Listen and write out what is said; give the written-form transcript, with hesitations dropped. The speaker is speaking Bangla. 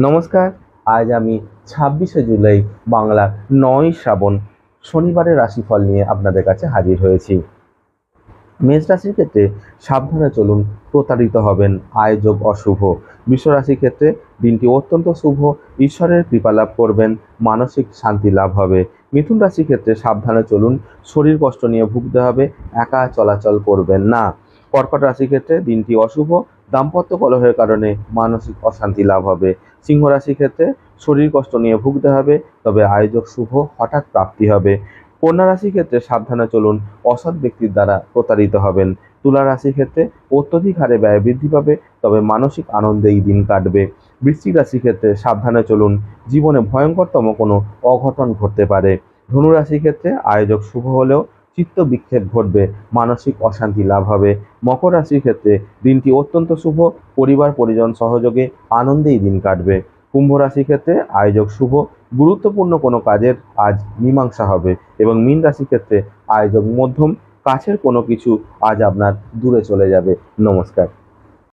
নমস্কার। আজ আমি 26শে জুলাই বাংলার 9ই শ্রাবণ শনিবারের রাশিফল নিয়ে আপনাদের কাছে হাজির হয়েছি। মেষ রাশির ক্ষেত্রে সাবধানে চলুন, প্রতারিত হবেন, আয়োযোগ অশুভ। বৃষ রাশির ক্ষেত্রে দিনটি অত্যন্ত শুভ, ঈশ্বরের কৃপা লাভ করবেন, মানসিক শান্তি লাভ হবে। মিথুন রাশির ক্ষেত্রে সাবধানে চলুন, শরীর কষ্ট নিয়ে ভুগতে হবে, একা চলাচল করবেন না। কর্কট রাশির ক্ষেত্রে দিনটি অশুভ, দাম্পত্য কলহের কারণে মানসিক অশান্তি লাভ হবে। সিংহ রাশির ক্ষেত্রে শরীর কষ্ট নিয়ে ভুগতে হবে, তবে আয়োজক শুভ, হঠাৎ প্রাপ্তি হবে। কন্যা রাশির ক্ষেত্রে সাবধানে চলুন, অসৎ ব্যক্তির দ্বারা প্রতারিত হবেন। তুলা রাশির ক্ষেত্রে অত্যধিক হারে ব্যয় বৃদ্ধি পাবে, তবে মানসিক আনন্দে এই দিন কাটবে। বৃশ্চিক রাশির ক্ষেত্রে সাবধানে চলুন, জীবনে ভয়ঙ্করতম কোনো অঘটন ঘটতে পারে। ধনু রাশির ক্ষেত্রে আয়োজক শুভ হলেও চিত্ত বিক্ষেপ ঘটবে, মানসিক অশান্তি লাভ হবে। মকর রাশির ক্ষেত্রে দিনটি অত্যন্ত শুভ, পরিবার পরিজন সহযোগে আনন্দেই দিন কাটবে। কুম্ভ রাশির ক্ষেত্রে আয়োজক শুভ, গুরুত্বপূর্ণ কোনো কাজের আজ মীমাংসা হবে। এবং মীন রাশির ক্ষেত্রে আয়োজক মধ্যম, কাছের কোনো কিছু আজ আপনার দূরে চলে যাবে। নমস্কার।